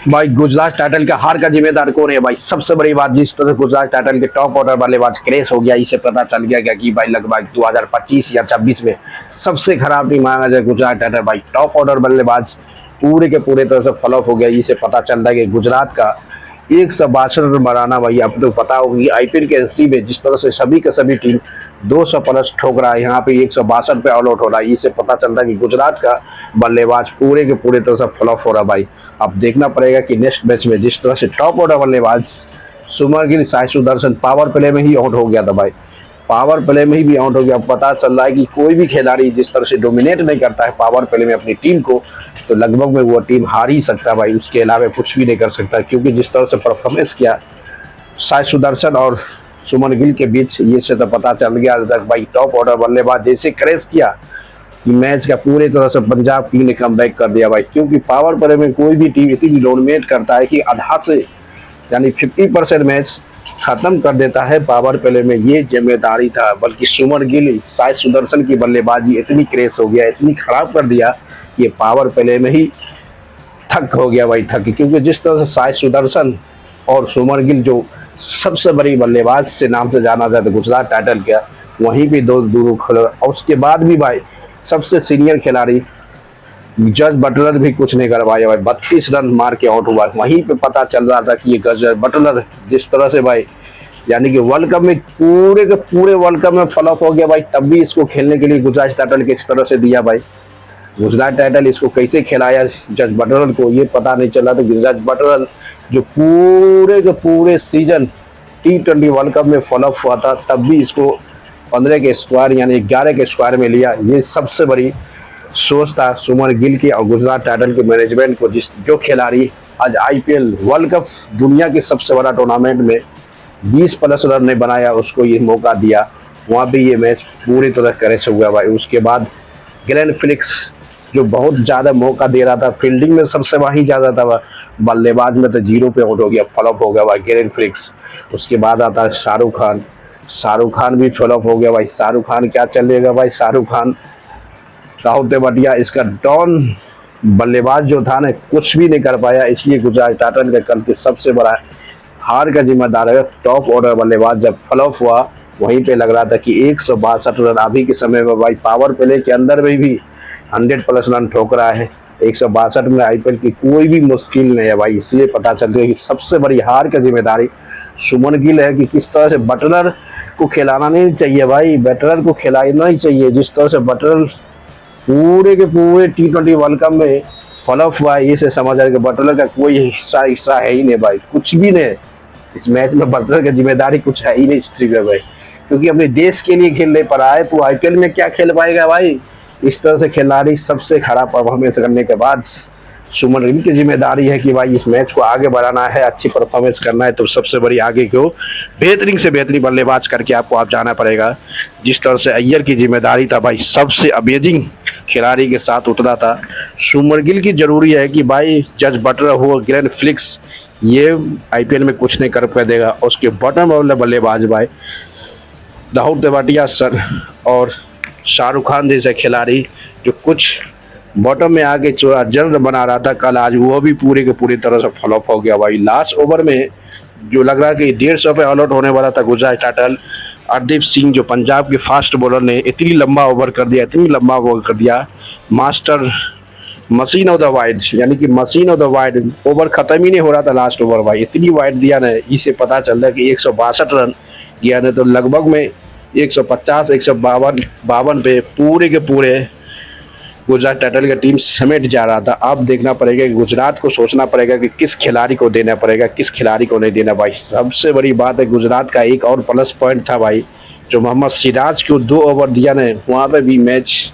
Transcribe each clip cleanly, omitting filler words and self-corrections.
भाई गुजरात टाइटल का हार का जिम्मेदार कौन है भाई? सबसे बड़ी बात, जिस तरह गुजरात टाइटल के टॉप ऑर्डर बल्लेबाज क्रैश हो गया, इसे पता चल गया कि भाई लगभग 2025 या 26 में सबसे खराब टीम माना जाए गुजरात टाइटल। भाई टॉप ऑर्डर बल्लेबाज पूरे के पूरे तरह से फ्लॉप हो गया। इसे पता चल रहा है कि गुजरात का 162 रन बनाना, भाई अब तो पता होगी आईपीएल के हिस्ट्री में जिस तरह से सभी के सभी टीम 200 प्लस ठोक रहा है, यहाँ पे 162 पे ऑल आउट हो रहा है। इससे पता चलता है कि गुजरात का बल्लेबाज पूरे के पूरे तरह से फ्लॉप हो रहा है। भाई अब देखना पड़ेगा कि नेक्स्ट मैच में जिस तरह से टॉप ऑर्डर बल्लेबाज सुमन गिल, साई सुदर्शन पावर प्ले में ही आउट हो गया था। भाई पावर प्ले में ही भी आउट हो गया। अब पता चल रहा है कि कोई भी खिलाड़ी जिस तरह से डोमिनेट नहीं करता है पावर प्ले में अपनी टीम को, तो लगभग में वो टीम हार ही सकता है। भाई उसके अलावा कुछ भी नहीं कर सकता, क्योंकि जिस तरह से परफॉर्मेंस किया साई सुदर्शन और सुमन गिल के बीच, ये से तो पता चल गया तक भाई टॉप ऑर्डर बल्लेबाज जैसे क्रैश किया कि मैच का पूरी तरह से पंजाब टीम ने कमबैक कर दिया। भाई क्योंकि पावर प्ले में कोई भी टीम इतनी डोमिनेट करता है कि आधा से यानी 50% मैच खत्म कर देता है पावर प्ले में, ये जिम्मेदारी था। बल्कि सुमन गिल, साई सुदर्शन की बल्लेबाजी इतनी क्रैश हो गया, इतनी खराब कर दिया कि पावर प्ले में ही थक हो गया। भाई थक, क्योंकि जिस तरह से साई सुदर्शन और सुमन गिल जो सबसे बड़ी बल्लेबाज से नाम से जाना जाता है गुजरात टाइटल का, वहीं भी दो दूर खड़े, और उसके बाद भी भाई सबसे सीनियर खिलाड़ी जज बटलर भी कुछ नहीं कर पाया। भाई 32 रन मार के आउट हुआ। वहीं पे पता चल रहा था कि ये जज बटलर जिस तरह से भाई यानी कि वर्ल्ड कप में पूरे के पूरे वर्ल्ड कप में फ्लॉप हो गया। भाई तब भी इसको खेलने के लिए गुजरात टाइटल किस तरह से दिया। भाई गुजरात टाइटल इसको कैसे खिलाया जज बटलर को, ये पता नहीं चला था कि जज बटलर जो पूरे के पूरे सीजन T20 वर्ल्ड कप में फ्लॉप हुआ था, तब भी इसको 15 के स्क्वायर यानी 11 के स्क्वायर में लिया। ये सबसे बड़ी सोच था सुमन गिल की और गुजरात टाइटल के मैनेजमेंट को, जो खिलाड़ी आज आईपीएल वर्ल्ड कप दुनिया के सबसे बड़ा टूर्नामेंट में 20 प्लस रन ने बनाया, उसको ये मौका दिया। वहाँ भी ये मैच पूरी तरह क्रैश हुआ। भाई उसके बाद ग्लेन फिलिप्स जो बहुत ज़्यादा मौका दे रहा था, फील्डिंग में सबसे वही ज़्यादा था, बल्लेबाज में तो 0 पे आउट हो गया, फ्लॉप हो गया भाई ग्लेन फिलिप्स। उसके बाद आता है शाहरुख खान भी फ्लॉप हो गया। भाई शाहरुख खान क्या चलेगा भाई, शाहरुख खान राहुल तेवतिया इसका डॉन बल्लेबाज जो था ना, कुछ भी नहीं कर पाया। इसलिए गुजरात टाइटन का कल के सबसे बड़ा हार का जिम्मेदार है टॉप ऑर्डर बल्लेबाज। जब फ्लॉप हुआ वहीं पे लग रहा था कि 162 रन अभी के समय में भाई पावर प्ले के अंदर में भी 100 प्लस रन ठोक रहा है। 162 में आईपीएल की कोई भी मुश्किल नहीं है। भाई इसलिए पता चल गया कि सबसे बड़ी हार का जिम्मेदारी सुमन गिल है कि किस तरह से बटलर को खिलाना नहीं चाहिए। भाई बटलर को खिलाना ही चाहिए। जिस तरह से बटलर पूरे के पूरे T20 वर्ल्ड कप में फ्लॉप हुआ है, इसे समझ आ कि बटलर का कोई हिस्सा है ही नहीं। भाई कुछ भी नहीं इस मैच में, बटलर की जिम्मेदारी कुछ है ही नहीं इस ट्रिप में। भाई क्योंकि अपने देश के लिए खेल नहीं पा रहा है, तो आईपीएल में क्या खेल पाएगा। भाई इस तरह से खिलाड़ी सबसे खराब परफॉर्मेंस करने के बाद सुमन गिल की जिम्मेदारी है कि भाई इस मैच को आगे बढ़ाना है, अच्छी परफॉर्मेंस करना है, तो सबसे बड़ी आगे को बेहतरीन से बेहतरीन बल्लेबाज करके आपको आप जाना पड़ेगा। जिस तरह से अय्यर की जिम्मेदारी था, भाई सबसे अमेजिंग खिलाड़ी के साथ उतरा था। सुमन गिल की जरूरी है कि भाई जज बटलर हो, ग्लेन फिलिप्स, ये आईपीएल में कुछ नहीं कर पाएगा। उसके बॉटम वाले बल्लेबाज भाई राहुल तेवतिया सर और शाहरुख खान जैसे खिलाड़ी जो कुछ बॉटम में आके जल्द बना रहा था कल, आज वो भी पूरे के पूरी तरह से फ्लॉप हो गया। भाई लास्ट ओवर में जो लग रहा कि 150 पे ऑल आउट होने वाला था गुजरात टाइटल, हरदीप सिंह जो पंजाब के फास्ट बॉलर ने इतनी लंबा ओवर कर दिया, master machine of the wide, यानी कि machine of the wide, over खत्म ही नहीं हो रहा था लास्ट ओवर। भाई इतनी वाइड दिया ना, इसे पता चल रहा है कि 162 रन किया ने, तो लगभग में 150 152 पे पूरे के पूरे गुजरात टाइटल का टीम समेट जा रहा था। अब देखना पड़ेगा कि गुजरात को सोचना पड़ेगा कि किस खिलाड़ी को देना पड़ेगा, किस खिलाड़ी को नहीं देना। भाई सबसे बड़ी बात है गुजरात का एक और प्लस पॉइंट था भाई, जो मोहम्मद सिराज को 2 ओवर दिया ने, वहाँ पे भी मैच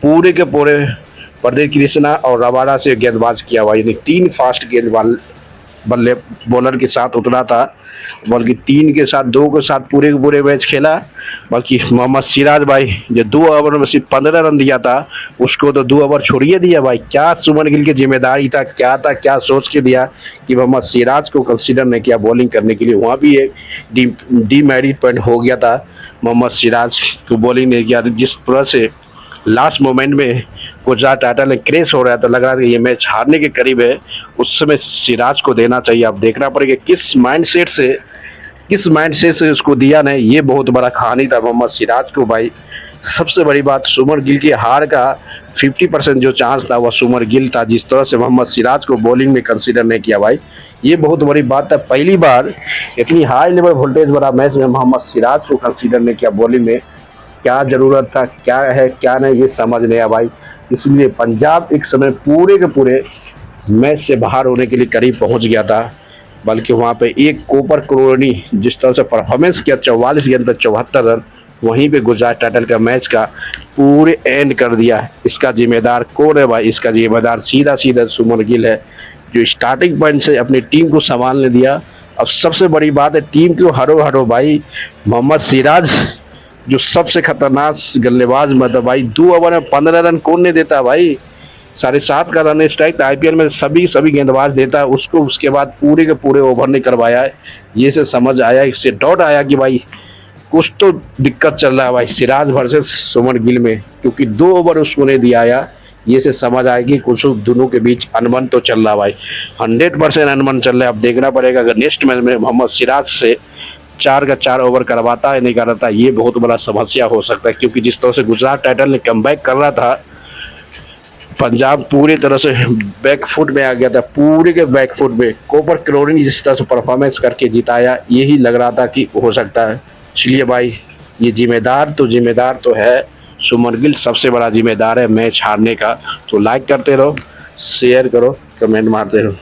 पूरे के पूरे प्रदीप कृष्णा और रबाडा से गेंदबाज किया। भाई 3 फास्ट गेंदबाज बल्ले बॉलर के साथ उतरा था, बल्कि 3 के साथ 2 के साथ पूरे के पूरे मैच खेला। बल्कि मोहम्मद सिराज भाई जो 2 ओवर में सिर्फ 15 रन दिया था, उसको तो 2 ओवर छोड़िए दिया। भाई क्या सुमन गिल की जिम्मेदारी था, क्या सोच के दिया कि मोहम्मद सिराज को कंसीडर नहीं किया बॉलिंग करने के लिए। वहाँ भी एक डीमेरिट पॉइंट हो गया था, मोहम्मद सिराज को बॉलिंग नहीं किया। जिस तरह से लास्ट मोमेंट में गुजरात टाइटन ने क्रेश हो रहा है तो लग रहा था कि ये मैच हारने के करीब है, उस समय सिराज को देना चाहिए। अब देखना पड़ेगा किस माइंडसेट से उसको दिया नहीं, ये बहुत बड़ा कहानी था मोहम्मद सिराज को भाई। सबसे बड़ी बात सुमर गिल की हार का 50% जो चांस था वह सुमर गिल था, जिस तरह से मोहम्मद सिराज को बॉलिंग में कंसीडर नहीं किया भाई, ये बहुत बड़ी बात है। पहली बार इतनी हाई लेवल वोल्टेज वाला मैच में मोहम्मद सिराज को कंसीडर नहीं किया बॉलिंग में, क्या ज़रूरत था, क्या है क्या नहीं, ये समझ नहीं आया भाई। इसलिए पंजाब एक समय पूरे के पूरे मैच से बाहर होने के लिए करीब पहुंच गया था, बल्कि वहाँ पे एक कोपर करोनी जिस तरह से परफॉर्मेंस किया 44 गेंद पर 74 रन, वहीं पे गुजरात टाइटन का मैच का पूरे एंड कर दिया। इसका जिम्मेदार कौन है भाई? इसका जिम्मेदार सीधा सीधा सुमन गिल है, जो स्टार्टिंग पॉइंट से अपनी टीम को संभालने दिया। अब सबसे बड़ी बात है टीम को हरो भाई, मोहम्मद सिराज जो सबसे खतरनाक गल्लेबाज मतलब भाई, 2 ओवर में 15 रन कौन नहीं देता भाई? 7.5 का रन स्ट्राइक आईपीएल में सभी गेंदबाज देता है उसको, उसके बाद पूरे के पूरे ओवर नहीं करवाया है। ये से समझ आया, इससे डाउट आया कि भाई कुछ तो दिक्कत चल रहा है भाई सिराज वर्सेस सुमन गिल में, क्योंकि 2 ओवर उसको नहीं दिया आया। ये से समझ आया कि कुछ दोनों के बीच अनबन तो चल रहा भाई, 100% अनबन चल रहा है। अब देखना पड़ेगा अगर नेक्स्ट मैच में मोहम्मद सिराज से 4 का 4 ओवर करवाता है नहीं करवाता, ये बहुत बड़ा समस्या हो सकता है। क्योंकि जिस तरह से गुजरात टाइटन ने कमबैक कर रहा था, पंजाब पूरी तरह से बैकफुट में आ गया था, पूरे के बैकफुट में। कोपर क्लोरिन जिस तरह से परफॉर्मेंस करके जिताया, यही लग रहा था कि हो सकता है। इसलिए भाई ये जिम्मेदार तो है, सुमन गिल सबसे बड़ा जिम्मेदार है मैच हारने का। तो लाइक करते रहो, शेयर करो, कमेंट मारते रहो।